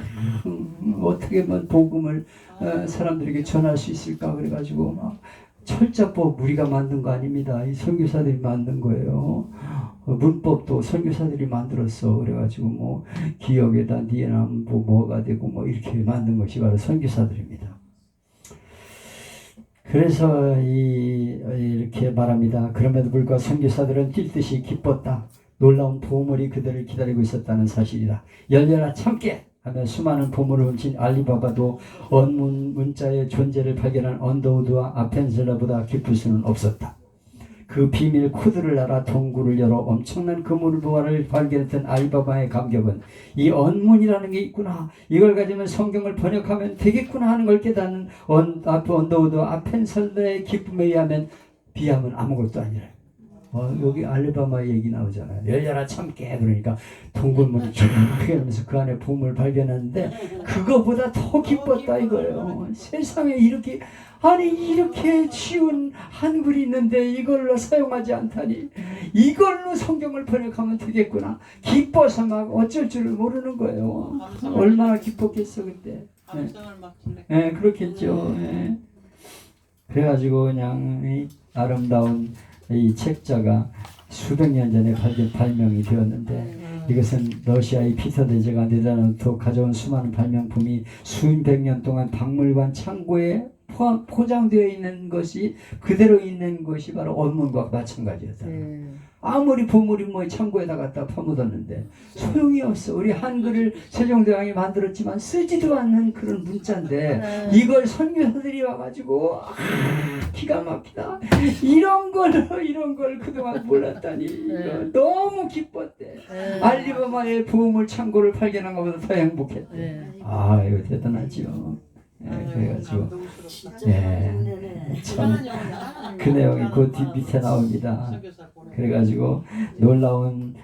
어떻게 복음을 사람들에게 전할 수 있을까 그래가지고 막 철자법 우리가 만든 거 아닙니다. 이 선교사들이 만든 거예요. 문법도 선교사들이 만들었어. 그래가지고 뭐 기역에다 니에남 뭐가 되고 뭐 이렇게 만든 것이 바로 선교사들입니다. 그래서 이렇게 말합니다. 그럼에도 불구하고 선교사들은 뛸 듯이 기뻤다. 놀라운 보물이 그들을 기다리고 있었다는 사실이다. 열려라 참깨 하며 수많은 보물을 훔친 알리바바도 언문 문자의 존재를 발견한 언더우드와 아펜셀러보다 기쁠 수는 없었다. 그 비밀 코드를 알아 동굴을 열어 엄청난 그물보화를 발견했던 알리바바의 감격은 이 언문이라는 게 있구나. 이걸 가지면 성경을 번역하면 되겠구나 하는 걸 깨닫는 언더우드와 아펜셀러의 기쁨에 비하면 아무것도 아니라. 여기 알리바마 얘기 나오잖아요. 열려라 참깨 그러니까 동굴문을 쭉 열면서 그 안에 보물을 발견했는데 그거보다 더 기뻤다 이거예요. 세상에 이렇게 쉬운 한글이 있는데 이걸로 사용하지 않다니 이걸로 성경을 번역하면 되겠구나. 기뻐서 막 어쩔 줄을 모르는 거예요. 얼마나 기뻤겠어 그때. 네, 그렇겠죠. 네. 그래가지고 그냥 이 아름다운 이 책자가 수백 년 전에 발명이 되었는데 이것은 러시아의 피터 데제가 네덜란드로 가져온 수많은 발명품이 수백 년 동안 박물관 창고에 포장되어 있는 것이 그대로 있는 것이 바로 언문과 마찬가지였다. 아무리 보물이 뭐 창고에다 갖다 파묻었는데 소용이 없어. 우리 한글을 세종대왕이 만들었지만 쓰지도 않는 그런 문자인데 이걸 선교사들이 와가지고 기가 막히다. 이런 걸 그동안 몰랐다니 너무 기뻤대. 알리바마의 보물 창고를 발견한 것보다 더 행복했대. 아 이거 대단하죠. 그래가지고 참 그 내용이 그 뒤 밑에 나옵니다. 그래가지고 놀라운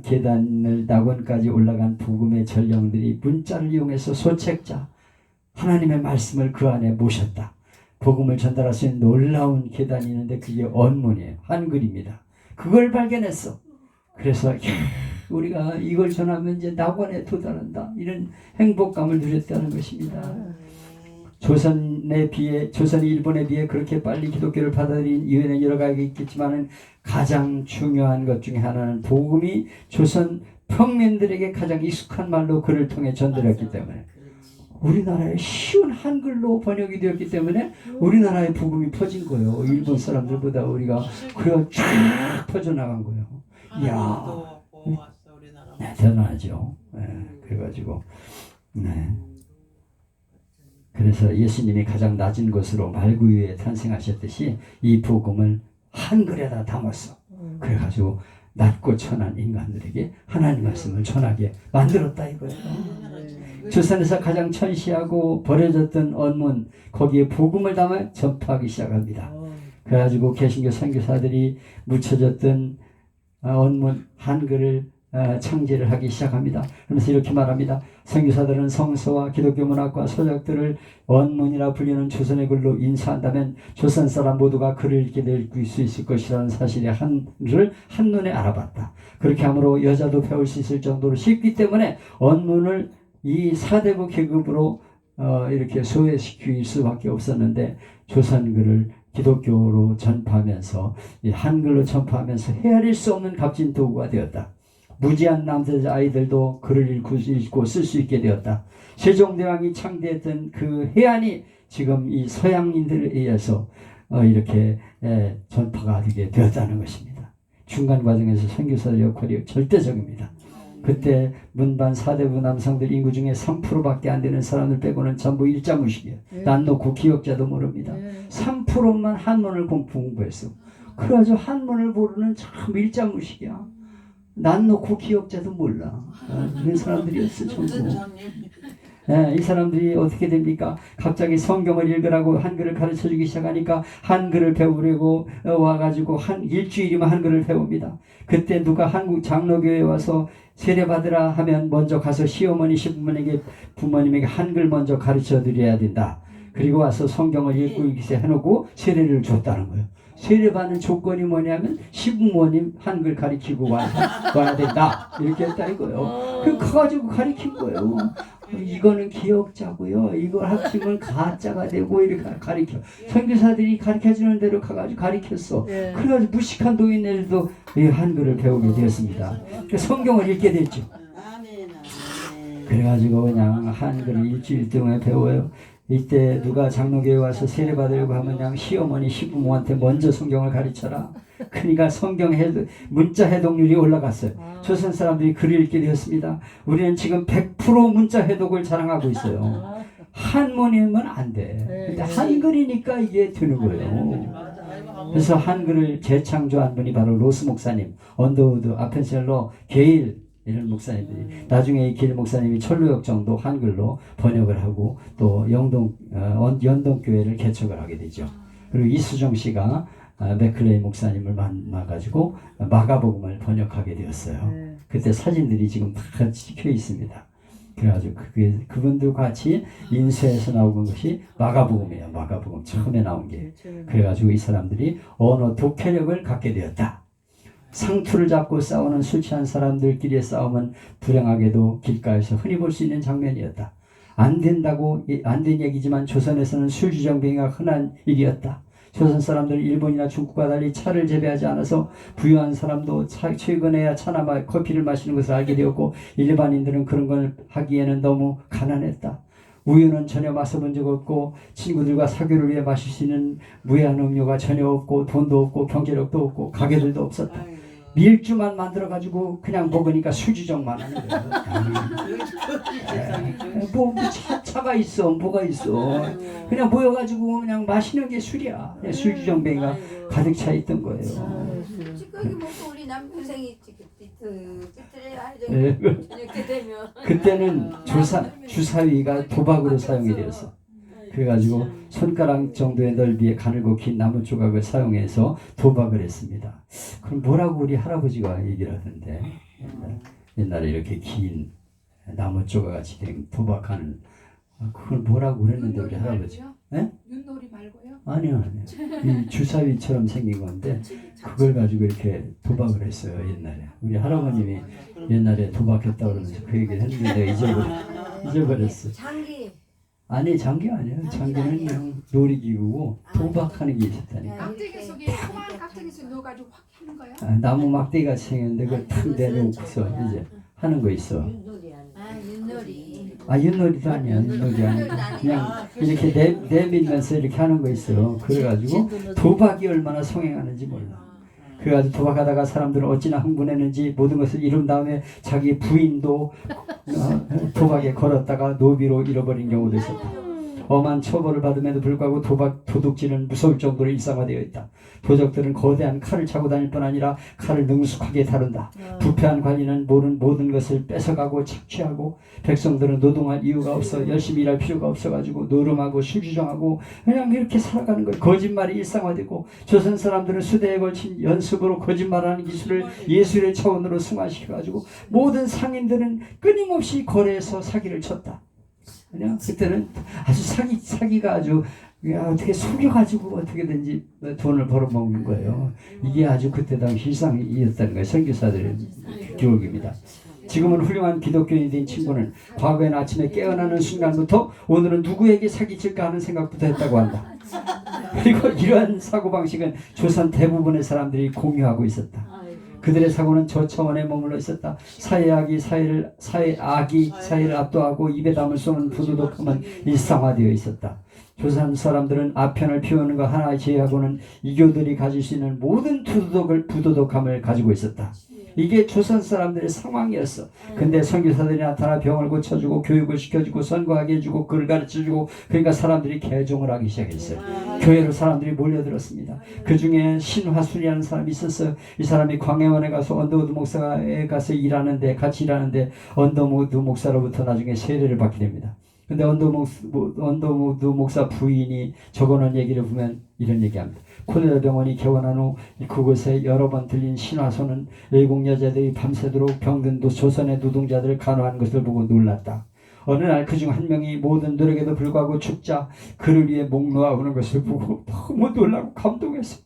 계단을 낙원까지 올라간 복음의 전령들이 문자를 이용해서 소책자 하나님의 말씀을 그 안에 모셨다. 복음을 전달할 수 있는 놀라운 계단이 있는데 그게 언문이에요. 한글입니다. 그걸 발견했어. 그래서 우리가 이걸 전하면 이제 낙원에 도달한다. 이런 행복감을 누렸다는 것입니다. 조선이 일본에 비해 그렇게 빨리 기독교를 받아들인 이유는 여러 가지 있겠지만 가장 중요한 것 중에 하나는 복음이 조선 평민들에게 가장 익숙한 말로 그를 통해 전달했기 때문에 우리나라에 쉬운 한글로 번역이 되었기 때문에 우리나라의 복음이 퍼진 거예요. 일본 사람들보다 우리가 그래가 쫙 퍼져나간 거예요. 이야, 대단하죠. 그래가지고 그래서 예수님이 가장 낮은 곳으로 말구 위에 탄생하셨듯이 이 복음을 한글에다 담았어. 그래가지고 낮고 천한 인간들에게 하나님 말씀을 전하게 만들었다 이거예요. 조선에서 가장 천시하고 버려졌던 언문 거기에 복음을 담아 전파하기 시작합니다. 그래가지고 개신교 선교사들이 묻혀졌던 언문 한글을 창제를 하기 시작합니다. 그러면서 이렇게 말합니다. 선교사들은 성서와 기독교 문학과 서적들을 원문이라 불리는 조선의 글로 인쇄한다면 조선 사람 모두가 글을 읽게 될 수 있을 것이라는 사실의 한을 한눈에 알아봤다. 그렇게 함으로 여자도 배울 수 있을 정도로 쉽기 때문에 원문을 이 사대부 계급으로 이렇게 소외시킬 수밖에 없었는데 조선글을 기독교로 전파하면서 이 한글로 전파하면서 헤아릴 수 없는 값진 도구가 되었다. 무지한 남자 아이들도 글을 읽고 쓸 수 있게 되었다. 세종대왕이 창대했던 그 해안이 지금 이 서양인들에 의해서 이렇게 전파가 되게 되었다는 것입니다. 중간 과정에서 선교사의 역할이 절대적입니다. 그때 문반 사대부 남성들 인구 중에 3%밖에 안 되는 사람들 빼고는 전부 일자무식이에요. 난 놓고 기억자도 모릅니다. 3%만 한문을 공부했어. 그래가지고 한문을 모르는 참 일자무식이야. 난 놓고 기억자도 몰라. 그런 사람들이었어 전부. 이 사람들이 어떻게 됩니까? 갑자기 성경을 읽으라고 한글을 가르쳐주기 시작하니까 한글을 배우려고 와가지고 일주일이면 한글을 배웁니다. 그때 누가 한국 장로교회에 와서 세례받으라 하면 먼저 가서 시어머니 시부모님에게 부모님에게 한글 먼저 가르쳐 드려야 된다. 그리고 와서 성경을 읽고 해놓고 세례를 줬다는 거예요. 세례받는 조건이 뭐냐면 시부모님 한글 가르치고 와야 된다. 이렇게 했다 이거예요. 그 가가지고 가르친 거예요. 이거는 기억자고요. 이걸 합치면 가짜가 되고 이렇게 가르쳐. 선교사들이 가르쳐주는 대로 가가지고 가르쳤어. 그래가지고 무식한 노인들도 이 한글을 배우게 되었습니다. 성경을 읽게 됐죠. 그래가지고 그냥 한글을 일주일 동안 배워요. 이때 누가 장로교회 와서 세례받으려고 하면 그냥 시어머니 시부모한테 먼저 성경을 가르쳐라. 그러니까 성경 문자 해독률이 올라갔어요. 조선 사람들이 글을 읽게 되었습니다. 우리는 지금 100% 문자 해독을 자랑하고 있어요. 한문이면 안 돼. 근데 한글이니까 이게 되는 거예요. 그래서 한글을 재창조한 분이 바로 로스 목사님, 언더우드, 아펜셀러, 게일 이런 목사님들이 나중에 이 길 목사님이 철로역 정도 한글로 번역을 하고 또 연동교회를 개척을 하게 되죠. 그리고 이수정 씨가 맥클레이 목사님을 만나가지고 마가복음을 번역하게 되었어요. 그때 사진들이 지금 다 찍혀 있습니다. 그래가지고 그분들과 같이 인쇄해서 나온 것이 마가복음이에요. 마가복음 처음에 나온 게. 그래가지고 이 사람들이 언어 독해력을 갖게 되었다. 상투를 잡고 싸우는 술 취한 사람들끼리의 싸움은 불행하게도 길가에서 흔히 볼 수 있는 장면이었다. 안 된 얘기지만 조선에서는 술주정뱅이가 흔한 일이었다. 조선 사람들은 일본이나 중국과 달리 차를 재배하지 않아서 부유한 사람도 최근에야 차나 커피를 마시는 것을 알게 되었고 일반인들은 그런 걸 하기에는 너무 가난했다. 우유는 전혀 마셔본 적 없고 친구들과 사교를 위해 마실 수 있는 무해한 음료가 전혀 없고 돈도 없고 경제력도 없고 가게들도 없었다. 밀주만 만들어가지고 그냥 먹으니까 수주정만 하는 거예요. 뭐 차가 있어 뭐가 있어 그냥 모여가지고 그냥 마시는 게 술이야. 술주정뱅이가 가득 차 있던 거예요. 찌꺼기 먹고 우리 남편생이 네. 이렇게 되면 그때는 주사위가 도박으로 사용이 되었어. 그래가지고 손가락 정도의 넓이의 가늘고 긴 나무 조각을 사용해서 도박을 했습니다. 그럼 뭐라고 우리 할아버지가 얘기를 하던데 옛날에 이렇게 긴 나무 조각같이 된 도박하는 그걸 뭐라고 그랬는데 우리 할아버지? 네? 윷놀이 말고요? 아니요. 이 주사위처럼 생긴 건데 그걸 가지고 이렇게 도박을 했어요 옛날에. 우리 할아버님이 옛날에 도박했다고 그러면서 그 얘기를 했는데 잊어버렸어. 장기. 아니 장기 아니에요. 장기는 그냥 놀이기구고 도박하는 게 있었다니까. 막대기 속에 조그만 깍두기 속에 넣어가지고 확 하는 거야? 나무 막대기같이 생겼는데 그걸 탁 내놓고서 이제 하는 거 있어. 윷놀이. 윷놀이도 아니야. 윷놀이 아니야. 그냥 이렇게 내밀면서 이렇게 하는 거 있어. 그래가지고 도박이 얼마나 성행하는지 몰라. 그래가지고 도박하다가 사람들은 어찌나 흥분했는지 모든 것을 이룬 다음에 자기 부인도 도박에 걸었다가 노비로 잃어버린 경우도 있었다. 엄한 처벌을 받음에도 불구하고 도둑질은 무서울 정도로 일상화되어 있다. 도적들은 거대한 칼을 차고 다닐 뿐 아니라 칼을 능숙하게 다룬다. 부패한 관리는 모든 것을 뺏어가고 착취하고 백성들은 노동할 이유가 없어 열심히 일할 필요가 없어가지고 노름하고 술주정하고 그냥 이렇게 살아가는 거예요. 거짓말이 일상화되고 조선 사람들은 수대에 걸친 연습으로 거짓말하는 기술을 예술의 차원으로 승화시켜가지고 모든 상인들은 끊임없이 거래해서 사기를 쳤다. 그냥 그때는 아주 사기가 아주 어떻게 속여가지고 어떻게든지 돈을 벌어먹는 거예요. 이게 아주 그때 당시 일상이었다는 거예요. 선교사들의 교육입니다. 지금은 훌륭한 기독교인이 된 친구는 과거에는 아침에 깨어나는 순간부터 오늘은 누구에게 사기칠까 하는 생각부터 했다고 한다. 그리고 이러한 사고방식은 조선 대부분의 사람들이 공유하고 있었다. 그들의 사고는 저 차원에 머물러 있었다. 사회악이 사회를 압도하고 입에 담을 수 없는 부도덕함은 일상화되어 있었다. 조선 사람들은 아편을 피우는 것 하나 제외하고는 이교들이 가질 수 있는 모든 부도덕함을 가지고 있었다. 이게 조선 사람들의 상황이었어. 근데 선교사들이 나타나 병을 고쳐주고 교육을 시켜주고 선거하게 해주고 글을 가르쳐주고 그러니까 사람들이 개종을 하기 시작했어요. 교회로 사람들이 몰려들었습니다. 그 중에 신화순이라는 사람이 있었어요. 이 사람이 광해원에 가서 언더우드 목사에 가서 같이 일하는데 언더우드 목사로부터 나중에 세례를 받게 됩니다. 근데 언더우드 목사 부인이 적어놓은 얘기를 보면 이런 얘기합니다. 콜레라 병원이 개원한 후 그곳에 여러 번 들린 신화소는 외국 여자들이 밤새도록 병든 조선의 노동자들을 간호하는 것을 보고 놀랐다. 어느 날 그중 한 명이 모든 노력에도 불구하고 죽자 그를 위해 목 놓아오는 것을 보고 너무 놀라고 감동했어.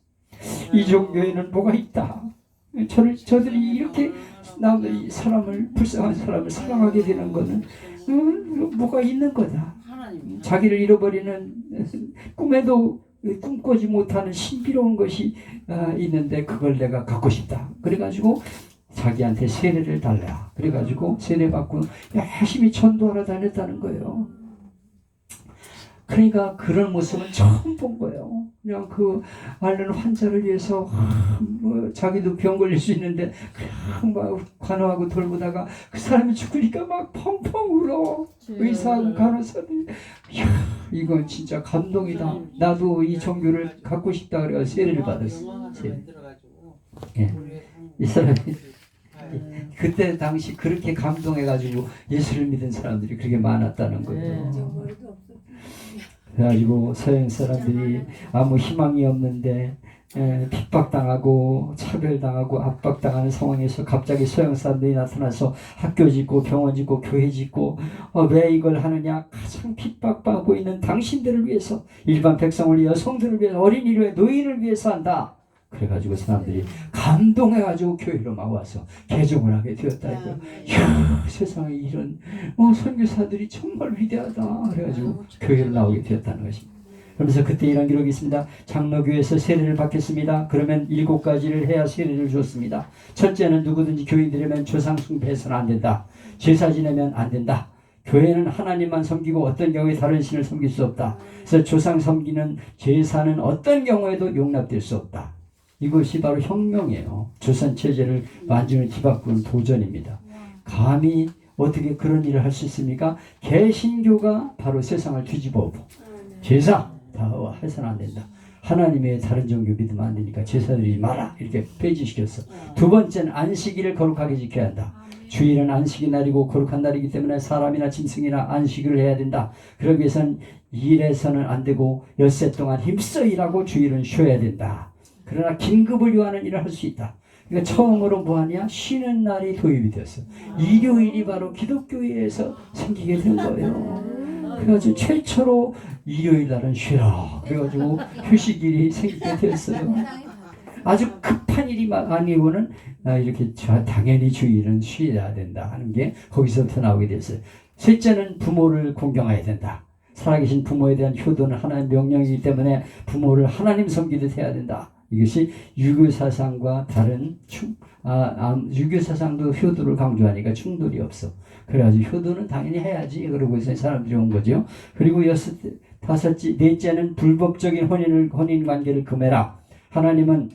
이 종교에는 뭐가 있다. 저들이 이렇게 불쌍한 사람을 사랑하게 되는 것은 뭐가 있는 거다. 자기를 잃어버리는 꿈에도 꿈꾸지 못하는 신비로운 것이 있는데 그걸 내가 갖고 싶다. 그래가지고 자기한테 세례를 달라. 그래가지고 세례 받고 열심히 전도하러 다녔다는 거예요. 그러니까 그런 모습은 처음 본 거예요. 그냥 그 앓는 환자를 위해서 자기도 병 걸릴 수 있는데 그냥 막 간호하고 돌보다가 그 사람이 죽으니까 막 펑펑 울어. 의사하고 간호사들이 이건 진짜 감동이다. 나도 이 종교를 갖고 싶다 그래서 세례를 받았어. 예. 이 사람이 그때 당시 그렇게 감동해가지고 예수를 믿은 사람들이 그렇게 많았다는 거예요. 그래가지고 서양 사람들이 아무 희망이 없는데 핍박당하고 차별당하고 압박당하는 상황에서 갑자기 서양 사람들이 나타나서 학교 짓고 병원 짓고 교회 짓고 왜 이걸 하느냐. 가장 핍박받고 있는 당신들을 위해서 일반 백성을 위해 여성들을 위해 어린이를 위해 노인을 위해서 한다. 그래가지고 사람들이 감동해가지고 교회로 막 와서 개종을 하게 되었다. 이야, 세상에 이런 선교사들이 정말 위대하다. 그래가지고 교회로 나오게 되었다는 것입니다. 그러면서 그때 이런 기록이 있습니다. 장로교에서 세례를 받겠습니다. 그러면 7가지를 해야 세례를 줬습니다. 첫째는 누구든지 교인들이면 조상 숭배해서는 안 된다. 제사 지내면 안 된다. 교회는 하나님만 섬기고 어떤 경우에 다른 신을 섬길 수 없다. 그래서 조상 섬기는 제사는 어떤 경우에도 용납될 수 없다. 이것이 바로 혁명이에요. 조선 체제를 완전히 뒤바꾸는 도전입니다. 감히 어떻게 그런 일을 할 수 있습니까? 개신교가 바로 세상을 뒤집어 엎고 제사 다 해서는 안 된다. 하나님의 다른 종교 믿으면 안 되니까 제사 드리지 마라 이렇게 폐지시켰어. 두 번째는 안식일을 거룩하게 지켜야 한다. 주일은 안식의 날이고 거룩한 날이기 때문에 사람이나 짐승이나 안식을 해야 된다. 그러기 위해서는 일해서는 안 되고 엿새 동안 힘써 일하고 주일은 쉬어야 된다. 그러나 긴급을 요하는 일을 할 수 있다. 그러니까 처음으로 뭐하냐? 쉬는 날이 도입이 되었어. 일요일이 바로 기독교회에서 생기게 된 거예요. 그래가지고 최초로 일요일 날은 쉬라. 그래가지고 휴식일이 생기게 되었어요. 아주 급한 일이 아니고는 이렇게 당연히 주일은 쉬어야 된다 하는 게 거기서부터 나오게 됐어요. 셋째는 부모를 공경해야 된다. 살아계신 부모에 대한 효도는 하나님의 명령이기 때문에 부모를 하나님 섬기듯 해야 된다. 이것이 유교사상과 다른 유교사상도 효도를 강조하니까 충돌이 없어. 그래가지고 효도는 당연히 해야지 그러고 있어요. 사람들이 온 거죠. 그리고 넷째는 불법적인 혼인관계를 금해라. 하나님은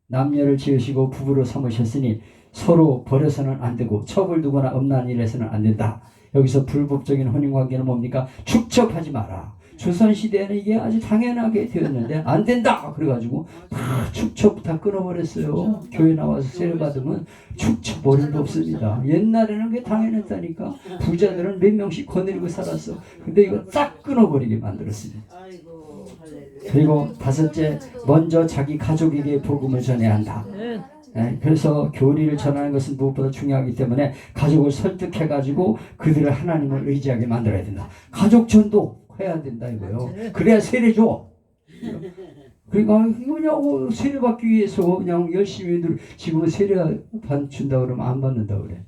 남녀를 지으시고 부부로 삼으셨으니 서로 버려서는 안 되고 첩을 두거나 음란한 일을 해서는 안 된다. 여기서 불법적인 혼인관계는 뭡니까? 축첩하지 마라. 조선시대에는 이게 아주 당연하게 되었는데 안 된다 그래가지고 다 축첩 다 끊어버렸어요. 교회 나와서 세례 받으면 축첩 어림도 없습니다. 옛날에는 그게 당연했다니까. 부자들은 몇 명씩 거느리고 살았어. 근데 이거 딱 끊어버리게 만들었습니다. 그리고 다섯째, 먼저 자기 가족에게 복음을 전해야 한다. 그래서 교리를 전하는 것은 무엇보다 중요하기 때문에 가족을 설득해가지고 그들을 하나님을 의지하게 만들어야 된다. 가족 전도 해야 된다 이거요. 그래야 세례 줘. 그러니까 이거냐고 세례 받기 위해서 그냥 열심히 지금은 세례 준다 그러면 안 받는다 그래.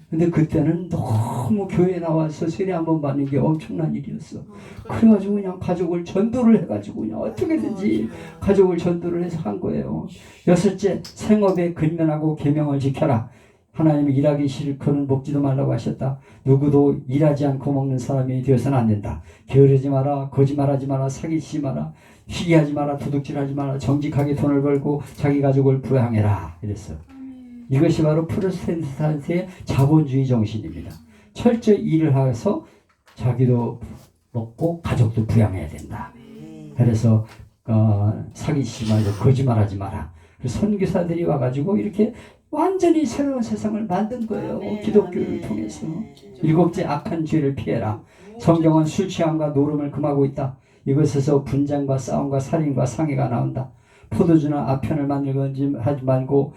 근데 그때는 너무 교회에 나와서 세례 한번 받는 게 엄청난 일이었어. 그래가지고 그냥 가족을 전도를 해가지고 그냥 어떻게든지 가족을 전도를 해서 한 거예요. 여섯째, 생업에 근면하고 계명을 지켜라. 하나님이 일하기 싫거든 먹지도 말라고 하셨다. 누구도 일하지 않고 먹는 사람이 되어서는 안 된다. 게으르지 마라, 거짓말하지 마라, 사기치지 마라, 시기하지 마라, 도둑질하지 마라, 정직하게 돈을 벌고 자기 가족을 부양해라 이랬어요. 이것이 바로 프로테스탄트의 자본주의 정신입니다. 철저히 일을 해서 자기도 먹고 가족도 부양해야 된다. 그래서 사기치지 말고 거짓말하지 마라. 그래서 선교사들이 와가지고 이렇게 완전히 새로운 세상을 만든 거예요. 기독교를 통해서. 일곱째, 악한 죄를 피해라. 성경은 술 취함과 노름을 금하고 있다. 이것에서 분쟁과 싸움과 살인과 상해가 나온다. 포도주나 아편을 만들지 하지 말고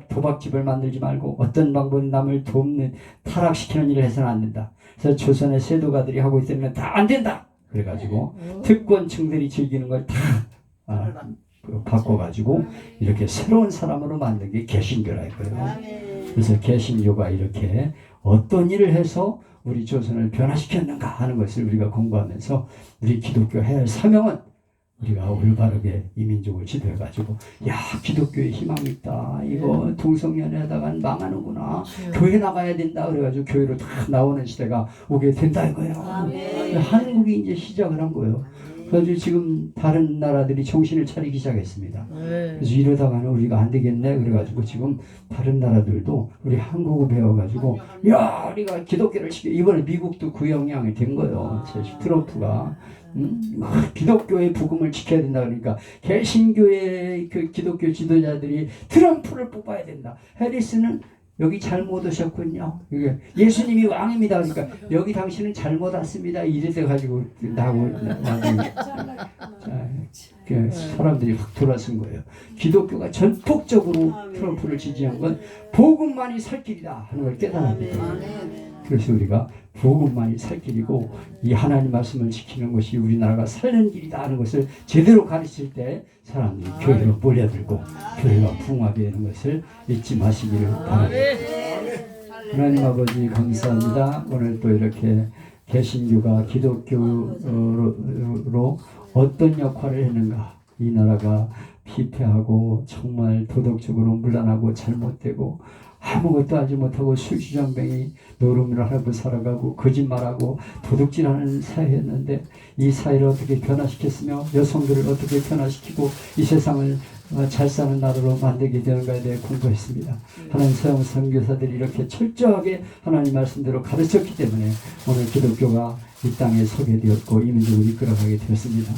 도박집을 만들지 말고 어떤 방법으로 남을 돕는 타락시키는 일을 해서는 안 된다. 그래서 조선의 세도가들이 하고 있으면 다 안 된다. 그래가지고 특권층들이 즐기는 걸 다 바꿔가지고 이렇게 새로운 사람으로 만든 게 개신교라 이거예요. 그래서 개신교가 이렇게 어떤 일을 해서 우리 조선을 변화시켰는가 하는 것을 우리가 공부하면서 우리 기독교 해야 할 사명은 우리가 올바르게 이민족을 지도해가지고 야 기독교에 희망이 있다. 이거 동성연애하다간 망하는구나. 교회 나가야 된다. 그래가지고 교회로 다 나오는 시대가 오게 된다 이거예요. 한국이 이제 시작을 한 거예요. 그래서 지금 다른 나라들이 정신을 차리기 시작했습니다. 그래서 이러다가는 우리가 안 되겠네. 그래가지고 지금 다른 나라들도 우리 한국어 배워가지고 야 우리가 기독교를 이번에 미국도 그 영향이 된 거예요. 트럼프가 기독교의 복음을 지켜야 된다 그러니까 개신교의 그 기독교 지도자들이 트럼프를 뽑아야 된다. 해리스는 여기 잘못 오셨군요. 예수님이 왕입니다. 그러니까 여기 당신은 잘못 왔습니다. 이래서 가지고 나고 사람들이 확 돌아선 거예요. 기독교가 전폭적으로 트럼프를 지지한 건 복음만이 살 길이다 하는 걸 깨달았습니다. 그래서 우리가 복음만이 살 길이고 이 하나님 말씀을 지키는 것이 우리나라가 살는 길이다 하는 것을 제대로 가르칠 때 사람들이 교회로 몰려들고 교회가 부흥하게 되는 것을 잊지 마시기를 바랍니다. 하나님 아버지 감사합니다. 오늘 또 이렇게 개신교가 기독교로 어떤 역할을 했는가. 이 나라가 피폐하고 정말 도덕적으로 문란하고 잘못되고 아무것도 하지 못하고 술주정뱅이 노름을 하고 살아가고 거짓말하고 도둑질하는 사회였는데 이 사회를 어떻게 변화시켰으며 여성들을 어떻게 변화시키고 이 세상을 잘 사는 나라로 만들게 되는가에 대해 공부했습니다. 하나님 서양 선교사들이 이렇게 철저하게 하나님 말씀대로 가르쳤기 때문에 오늘 기독교가 이 땅에 서게 되었고 이민족을 이끌어가게 되었습니다.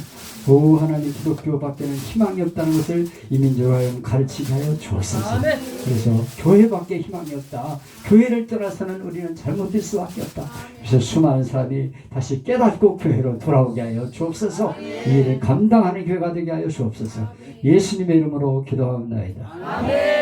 오 하나님 기독교밖에는 희망이 없다는 것을 이민족을 하여 가르치게 하여 주옵소서. 그래서 교회밖에 희망이 없다. 교회를 떠나서는 우리는 잘못될 수밖에 없다. 그래서 수많은 사람이 다시 깨닫고 교회로 돌아오게 하여 주옵소서. 이 일을 감당하는 교회가 되게 하여 주옵소서. 예수님의 이름으로 기도하옵나이다. 아멘.